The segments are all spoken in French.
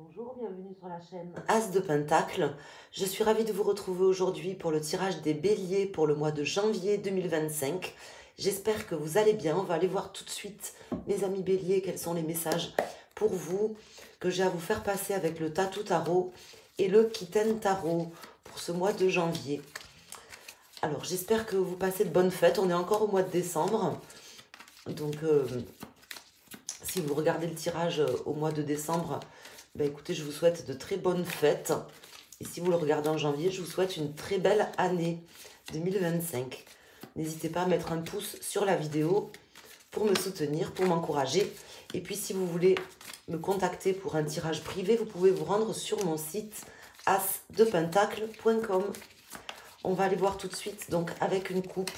Bonjour, bienvenue sur la chaîne As de Pentacle. Je suis ravie de vous retrouver aujourd'hui pour le tirage des béliers pour le mois de janvier 2025. J'espère que vous allez bien. On va aller voir tout de suite, mes amis béliers, quels sont les messages pour vous que j'ai à vous faire passer avec le Tatou Tarot et le Kitten Tarot pour ce mois de janvier. Alors, j'espère que vous passez de bonnes fêtes. On est encore au mois de décembre. Donc, si vous regardez le tirage au mois de décembre, ben écoutez, je vous souhaite de très bonnes fêtes. Et si vous le regardez en janvier, je vous souhaite une très belle année 2025. N'hésitez pas à mettre un pouce sur la vidéo pour me soutenir, pour m'encourager. Et puis, si vous voulez me contacter pour un tirage privé, vous pouvez vous rendre sur mon site asdepentacle.com. On va aller voir tout de suite, donc, avec une coupe.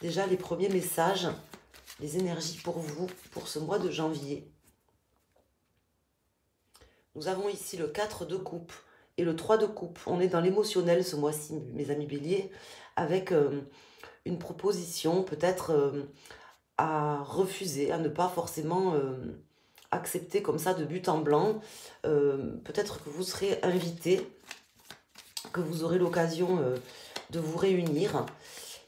Déjà, les premiers messages, les énergies pour vous, pour ce mois de janvier. Nous avons ici le 4 de coupe et le 3 de coupe. On est dans l'émotionnel ce mois-ci, mes amis béliers, avec une proposition peut-être à refuser, à ne pas forcément accepter comme ça de but en blanc. Peut-être que vous serez invité, que vous aurez l'occasion de vous réunir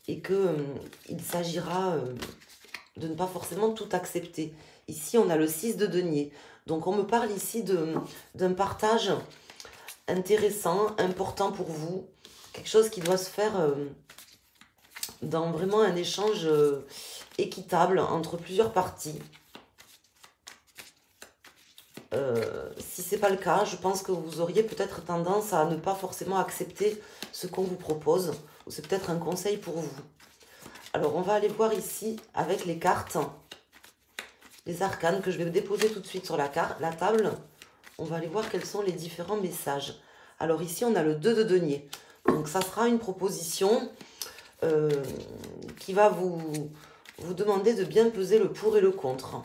et qu'il s'agira de ne pas forcément tout accepter. Ici, on a le 6 de denier. Donc, on me parle ici d'un partage intéressant, important pour vous. Quelque chose qui doit se faire dans vraiment un échange équitable entre plusieurs parties. Si ce n'est pas le cas, je pense que vous auriez peut-être tendance à ne pas forcément accepter ce qu'on vous propose. Ou c'est peut-être un conseil pour vous. Alors, on va aller voir ici avec les cartes, les arcanes que je vais déposer tout de suite sur la table. On va aller voir quels sont les différents messages. Alors ici, on a le 2 de denier. Donc, ça sera une proposition qui va vous demander de bien peser le pour et le contre.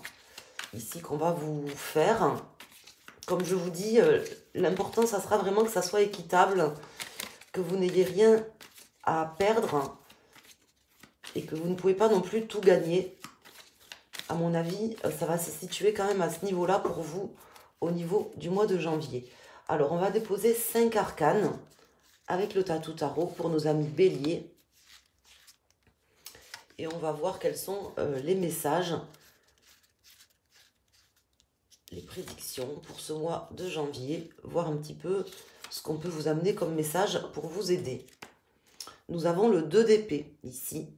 Ici, qu'on va vous faire. Comme je vous dis, l'important, ça sera vraiment que ça soit équitable, que vous n'ayez rien à perdre et que vous ne pouvez pas non plus tout gagner. À mon avis, ça va se situer quand même à ce niveau-là pour vous, au niveau du mois de janvier. Alors, on va déposer 5 arcanes avec le Tatou Tarot pour nos amis béliers. Et on va voir quels sont les messages, les prédictions pour ce mois de janvier. Voir un petit peu ce qu'on peut vous amener comme message pour vous aider. Nous avons le 2 d'épée ici,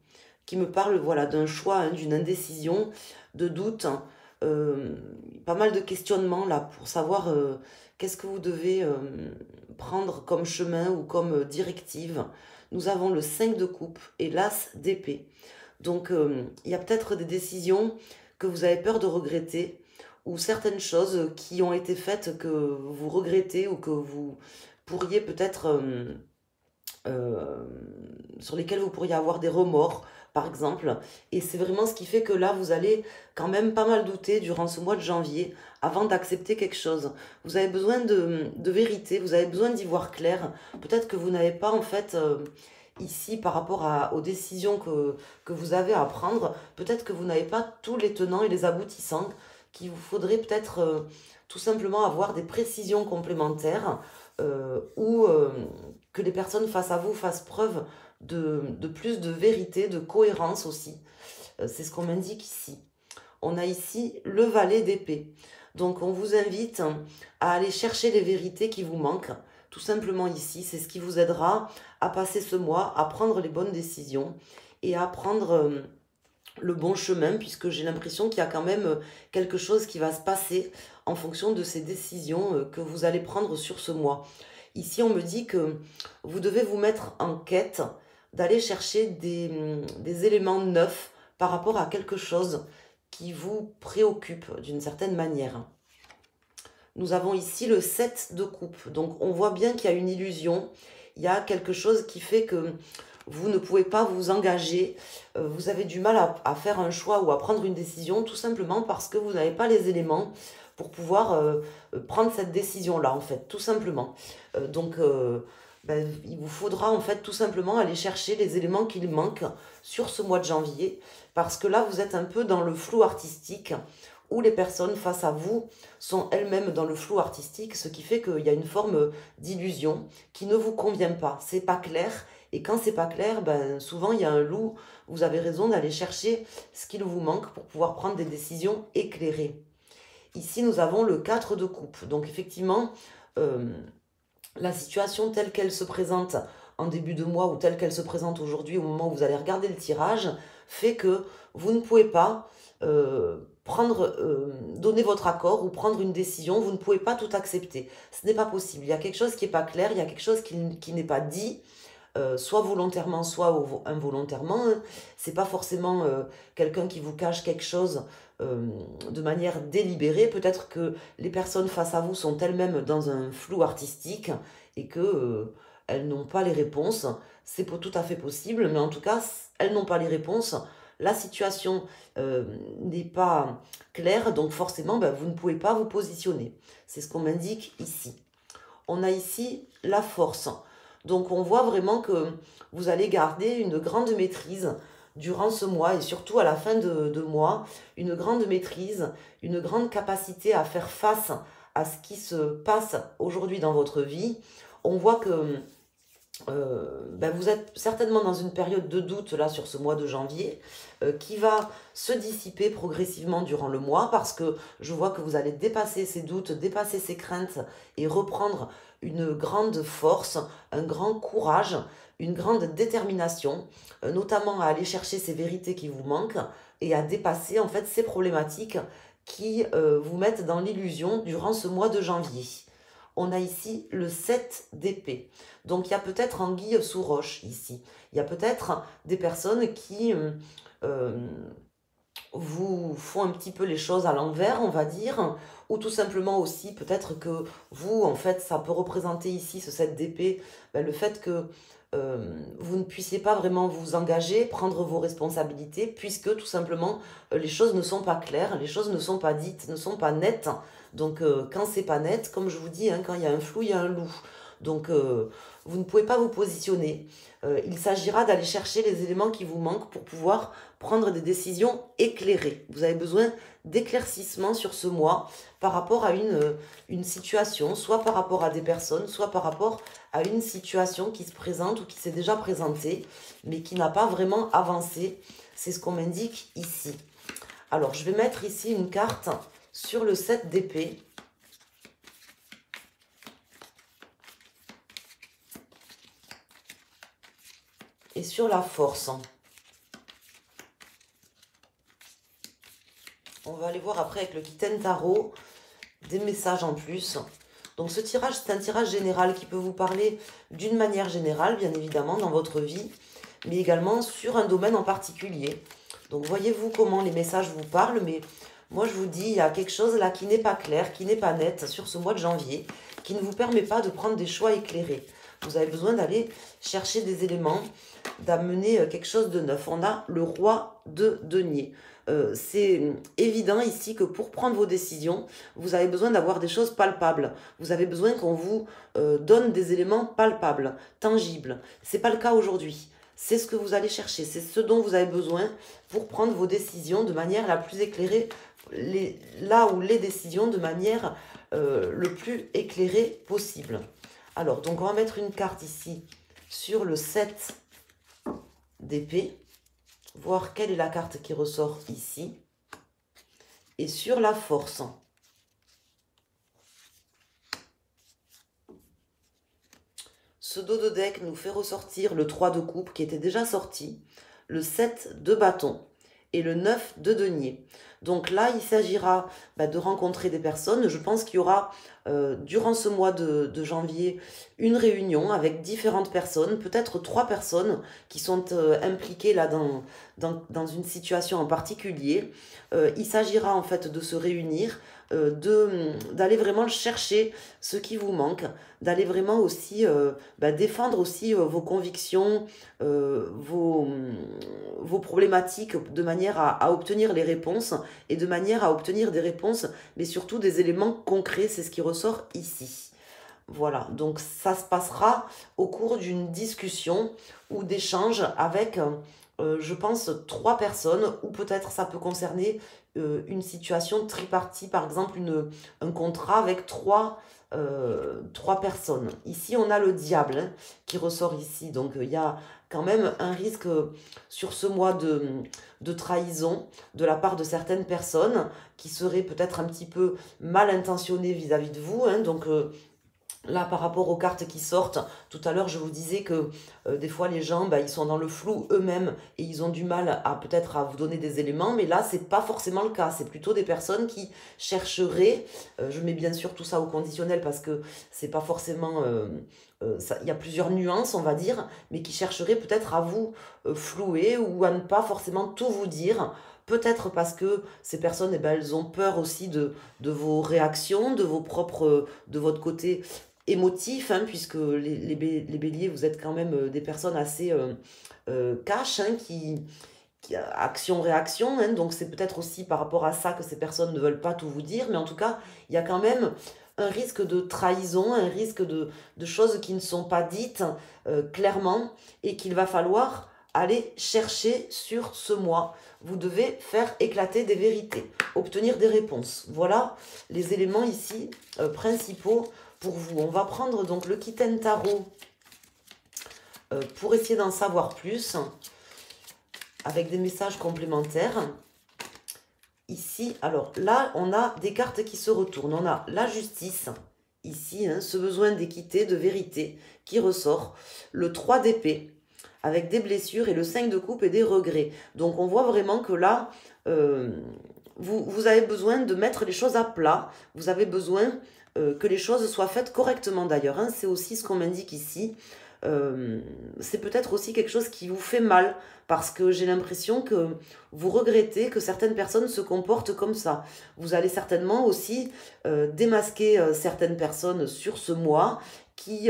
qui me parle voilà, d'un choix, hein, d'une indécision, de doute, pas mal de questionnements là pour savoir qu'est-ce que vous devez prendre comme chemin ou comme directive. Nous avons le 5 de coupe et l'as d'épée. Donc il y a peut-être des décisions que vous avez peur de regretter ou certaines choses qui ont été faites que vous regrettez ou que vous pourriez peut-être... sur lesquels vous pourriez avoir des remords, par exemple. Et c'est vraiment ce qui fait que là, vous allez quand même pas mal douter durant ce mois de janvier avant d'accepter quelque chose. Vous avez besoin de vérité, vous avez besoin d'y voir clair. Peut-être que vous n'avez pas, en fait, ici, par rapport aux décisions que vous avez à prendre, peut-être que vous n'avez pas tous les tenants et les aboutissants, qu'il vous faudrait peut-être tout simplement avoir des précisions complémentaires ou que les personnes face à vous fassent preuve de plus de vérité, de cohérence aussi. C'est ce qu'on m'indique ici. On a ici le valet d'épée. Donc on vous invite à aller chercher les vérités qui vous manquent. Tout simplement ici, c'est ce qui vous aidera à passer ce mois, à prendre les bonnes décisions et à prendre le bon chemin, puisque j'ai l'impression qu'il y a quand même quelque chose qui va se passer en fonction de ces décisions que vous allez prendre sur ce mois. Ici, on me dit que vous devez vous mettre en quête d'aller chercher des éléments neufs par rapport à quelque chose qui vous préoccupe d'une certaine manière. Nous avons ici le 7 de coupe. Donc, on voit bien qu'il y a une illusion. Il y a quelque chose qui fait que vous ne pouvez pas vous engager. Vous avez du mal à faire un choix ou à prendre une décision tout simplement parce que vous n'avez pas les éléments pour pouvoir prendre cette décision-là, en fait, tout simplement. Il vous faudra, en fait, tout simplement aller chercher les éléments qu'il manque sur ce mois de janvier, parce que là, vous êtes un peu dans le flou artistique, ou les personnes face à vous sont elles-mêmes dans le flou artistique, ce qui fait qu'il y a une forme d'illusion qui ne vous convient pas. C'est pas clair, et quand c'est pas clair, ben, souvent il y a un loup. Vous avez raison d'aller chercher ce qu'il vous manque pour pouvoir prendre des décisions éclairées. Ici, nous avons le 4 de coupe. Donc effectivement, euh, la situation telle qu'elle se présente en début de mois ou telle qu'elle se présente aujourd'hui au moment où vous allez regarder le tirage, fait que vous ne pouvez pas donner votre accord ou prendre une décision, vous ne pouvez pas tout accepter. Ce n'est pas possible. Il y a quelque chose qui n'est pas clair, il y a quelque chose qui n'est pas dit, soit volontairement, soit involontairement. Hein. C'est pas forcément quelqu'un qui vous cache quelque chose de manière délibérée. Peut-être que les personnes face à vous sont elles-mêmes dans un flou artistique et que elles n'ont pas les réponses. C'est tout à fait possible, mais en tout cas, elles n'ont pas les réponses. La situation n'est pas claire, donc forcément, ben, vous ne pouvez pas vous positionner. C'est ce qu'on m'indique ici. On a ici la force. Donc on voit vraiment que vous allez garder une grande maîtrise durant ce mois et surtout à la fin de mois, une grande maîtrise, une grande capacité à faire face à ce qui se passe aujourd'hui dans votre vie. On voit que ben vous êtes certainement dans une période de doute là sur ce mois de janvier qui va se dissiper progressivement durant le mois parce que je vois que vous allez dépasser ces doutes, dépasser ces craintes et reprendre une grande force, un grand courage, une grande détermination, notamment à aller chercher ces vérités qui vous manquent et à dépasser en fait ces problématiques qui vous mettent dans l'illusion durant ce mois de janvier. On a ici le 7 d'épée. Donc il y a peut-être anguille sous roche ici. Il y a peut-être des personnes qui vous font un petit peu les choses à l'envers, on va dire, ou tout simplement aussi peut-être que vous, en fait, ça peut représenter ici ce 7 d'épée, ben, le fait que vous ne puissiez pas vraiment vous engager, prendre vos responsabilités, puisque tout simplement les choses ne sont pas claires, les choses ne sont pas dites, ne sont pas nettes. Donc quand c'est pas net, comme je vous dis, hein, quand il y a un flou, il y a un loup. Donc vous ne pouvez pas vous positionner. Il s'agira d'aller chercher les éléments qui vous manquent pour pouvoir prendre des décisions éclairées. Vous avez besoin d'éclaircissement sur ce mois par rapport à une situation, soit par rapport à des personnes, soit par rapport à une situation qui se présente ou qui s'est déjà présentée, mais qui n'a pas vraiment avancé. C'est ce qu'on m'indique ici. Alors, je vais mettre ici une carte sur le 7 d'épée. Et sur la force. On va aller voir après avec le Kitten Tarot des messages en plus. Donc ce tirage, c'est un tirage général qui peut vous parler d'une manière générale, bien évidemment, dans votre vie, mais également sur un domaine en particulier. Donc voyez-vous comment les messages vous parlent, mais moi je vous dis, il y a quelque chose là qui n'est pas clair, qui n'est pas net sur ce mois de janvier, qui ne vous permet pas de prendre des choix éclairés. Vous avez besoin d'aller chercher des éléments, d'amener quelque chose de neuf. On a le roi de denier. C'est évident ici que pour prendre vos décisions, vous avez besoin d'avoir des choses palpables. Vous avez besoin qu'on vous donne des éléments palpables, tangibles. Ce n'est pas le cas aujourd'hui. C'est ce que vous allez chercher. C'est ce dont vous avez besoin pour prendre vos décisions de manière la plus éclairée, là où les décisions de manière le plus éclairée possible. Alors, donc on va mettre une carte ici sur le 7 d'épée, voir quelle est la carte qui ressort ici, et sur la force. Ce dos de deck nous fait ressortir le 3 de coupe qui était déjà sorti, le 7 de bâton et le 9 de denier. Donc là, il s'agira de rencontrer des personnes. Je pense qu'il y aura, durant ce mois de janvier, une réunion avec différentes personnes, peut-être 3 personnes qui sont impliquées là dans une situation en particulier. Il s'agira en fait de se réunir, d'aller vraiment chercher ce qui vous manque, d'aller vraiment aussi défendre aussi vos convictions, vos problématiques de manière à obtenir les réponses et de manière à obtenir des réponses, mais surtout des éléments concrets, c'est ce qui ressort ici. Voilà, donc ça se passera au cours d'une discussion ou d'échange avec, je pense, 3 personnes, ou peut-être ça peut concerner une situation tripartie, par exemple un contrat avec trois personnes. Ici, on a le diable hein, qui ressort ici. Donc, il y a quand même un risque sur ce mois de trahison de la part de certaines personnes qui seraient peut-être un petit peu mal intentionnées vis-à-vis de vous. Hein. Donc, là, par rapport aux cartes qui sortent, tout à l'heure, je vous disais que des fois, les gens, bah, ils sont dans le flou eux-mêmes et ils ont du mal à peut-être à vous donner des éléments. Mais là, c'est pas forcément le cas. C'est plutôt des personnes qui chercheraient, je mets bien sûr tout ça au conditionnel parce que c'est pas forcément... il y a plusieurs nuances, on va dire, mais qui chercheraient peut-être à vous flouer ou à ne pas forcément tout vous dire. Peut-être parce que ces personnes, eh ben, elles ont peur aussi de vos réactions, de vos propres, de votre côté émotif, hein, puisque les béliers, vous êtes quand même des personnes assez cash, hein, action-réaction, hein, donc c'est peut-être aussi par rapport à ça que ces personnes ne veulent pas tout vous dire, mais en tout cas, il y a quand même un risque de trahison, un risque de choses qui ne sont pas dites clairement et qu'il va falloir aller chercher sur ce mois. Vous devez faire éclater des vérités, obtenir des réponses. Voilà les éléments ici principaux pour vous. On va prendre donc le Kitten Tarot pour essayer d'en savoir plus avec des messages complémentaires. Ici, alors là, on a des cartes qui se retournent. On a la justice, ici, hein, ce besoin d'équité, de vérité qui ressort. Le 3 d'épée, avec des blessures, et le 5 de coupe et des regrets. Donc on voit vraiment que là, vous avez besoin de mettre les choses à plat. Vous avez besoin que les choses soient faites correctement d'ailleurs. Hein. C'est aussi ce qu'on m'indique ici. C'est peut-être aussi quelque chose qui vous fait mal parce que j'ai l'impression que vous regrettez que certaines personnes se comportent comme ça. Vous allez certainement aussi démasquer certaines personnes sur ce mois qui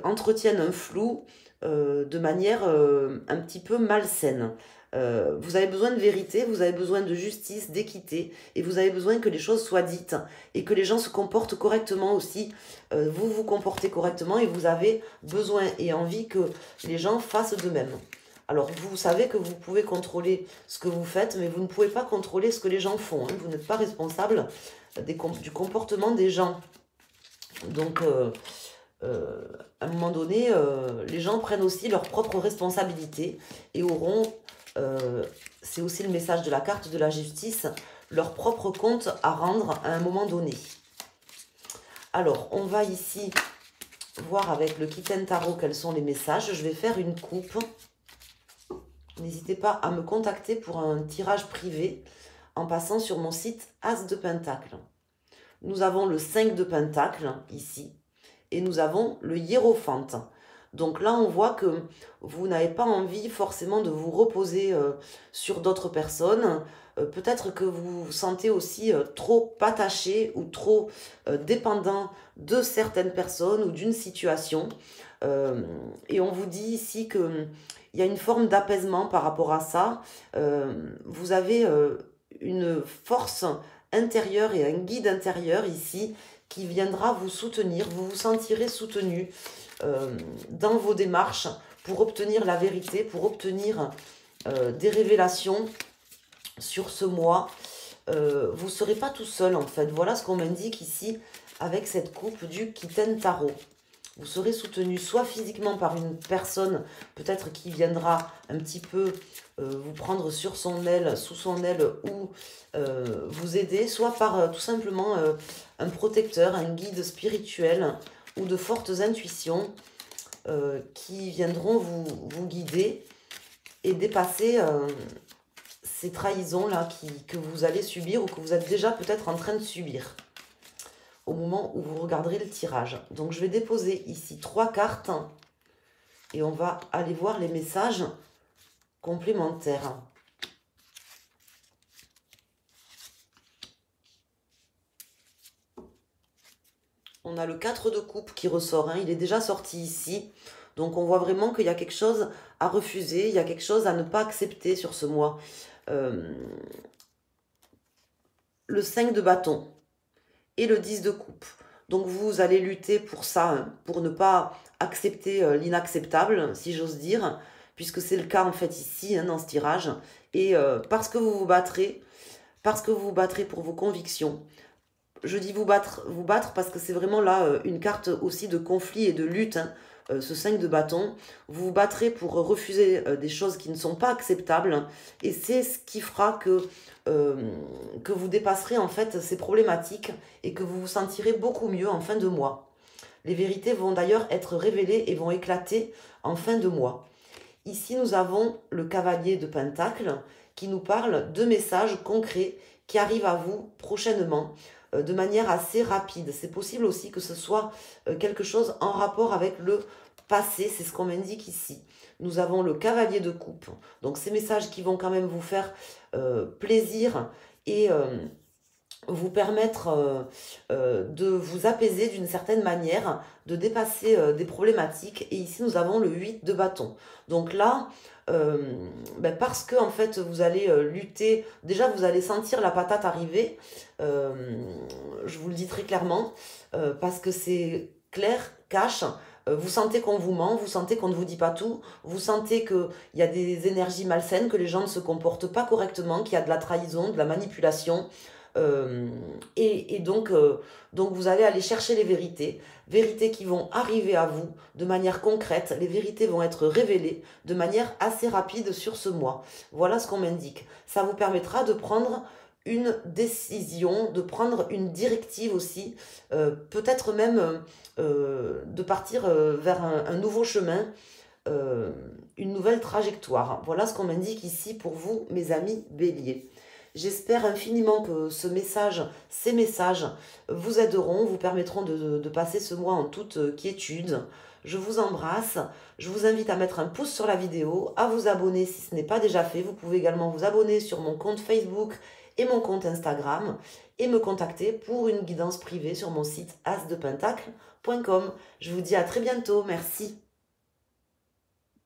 entretiennent un flou de manière un petit peu malsaine. Vous avez besoin de vérité, vous avez besoin de justice, d'équité, et vous avez besoin que les choses soient dites et que les gens se comportent correctement aussi. Vous vous comportez correctement et vous avez besoin et envie que les gens fassent de même. Alors, vous savez que vous pouvez contrôler ce que vous faites, mais vous ne pouvez pas contrôler ce que les gens font. Hein. Vous n'êtes pas responsable du comportement des gens. Donc, à un moment donné, les gens prennent aussi leurs propres responsabilités et auront... c'est aussi le message de la carte de la justice, leur propre compte à rendre à un moment donné. Alors, on va ici voir avec le Kitten Tarot quels sont les messages. Je vais faire une coupe. N'hésitez pas à me contacter pour un tirage privé en passant sur mon site As de Pentacle. Nous avons le 5 de Pentacle ici et nous avons le Hiérophante. Donc là, on voit que vous n'avez pas envie forcément de vous reposer sur d'autres personnes. Peut-être que vous vous sentez aussi trop attaché ou trop dépendant de certaines personnes ou d'une situation. Et on vous dit ici qu'il y a une forme d'apaisement par rapport à ça. Vous avez une force intérieure et un guide intérieur ici qui viendra vous soutenir. Vous vous sentirez soutenu dans vos démarches pour obtenir la vérité, pour obtenir des révélations sur ce mois. Vous ne serez pas tout seul en fait. Voilà ce qu'on m'indique ici avec cette coupe du Kitten Tarot. Vous serez soutenu soit physiquement par une personne peut-être qui viendra un petit peu vous prendre sur son aile, sous son aile ou vous aider, soit par tout simplement un protecteur, un guide spirituel ou de fortes intuitions qui viendront vous guider et dépasser ces trahisons-là que vous allez subir ou que vous êtes déjà peut-être en train de subir au moment où vous regarderez le tirage. Donc je vais déposer ici 3 cartes et on va aller voir les messages complémentaires. On a le 4 de coupe qui ressort, hein. Il est déjà sorti ici. Donc on voit vraiment qu'il y a quelque chose à refuser, il y a quelque chose à ne pas accepter sur ce mois. Le 5 de bâton et le 10 de coupe. Donc vous allez lutter pour ça, hein, pour ne pas accepter l'inacceptable, si j'ose dire, puisque c'est le cas en fait ici, hein, dans ce tirage. Et parce que vous vous battrez, parce que vous vous battrez pour vos convictions. Je dis vous battre parce que c'est vraiment là une carte aussi de conflit et de lutte, hein, ce 5 de bâton. Vous vous battrez pour refuser des choses qui ne sont pas acceptables, hein, et c'est ce qui fera euh, que vous dépasserez en fait ces problématiques et que vous vous sentirez beaucoup mieux en fin de mois. Les vérités vont d'ailleurs être révélées et vont éclater en fin de mois. Ici, nous avons le cavalier de Pentacle qui nous parle de messages concrets qui arrivent à vous prochainement, de manière assez rapide. C'est possible aussi que ce soit quelque chose en rapport avec le passé, c'est ce qu'on m'indique ici. Nous avons le cavalier de coupe, donc ces messages qui vont quand même vous faire plaisir et vous permettre de vous apaiser d'une certaine manière, de dépasser des problématiques. Et ici, nous avons le 8 de bâton. Donc là, parce que en fait, vous allez lutter, déjà, vous allez sentir la patate arriver, euh, je vous le dis très clairement, parce que c'est clair, cash. Vous sentez qu'on vous ment, vous sentez qu'on ne vous dit pas tout, vous sentez qu'il y a des énergies malsaines, que les gens ne se comportent pas correctement, qu'il y a de la trahison, de la manipulation. Euh, donc vous allez aller chercher les vérités, vérités qui vont arriver à vous de manière concrète, les vérités vont être révélées de manière assez rapide sur ce mois. Voilà ce qu'on m'indique. Ça vous permettra de prendre une décision, de prendre une directive aussi, peut-être même de partir vers un nouveau chemin, une nouvelle trajectoire. Voilà ce qu'on m'indique ici pour vous, mes amis béliers. J'espère infiniment que ces messages vous aideront, vous permettront de passer ce mois en toute quiétude. Je vous embrasse, je vous invite à mettre un pouce sur la vidéo, à vous abonner si ce n'est pas déjà fait. Vous pouvez également vous abonner sur mon compte Facebook et mon compte Instagram et me contacter pour une guidance privée sur mon site asdepentacle.com. Je vous dis à très bientôt, merci.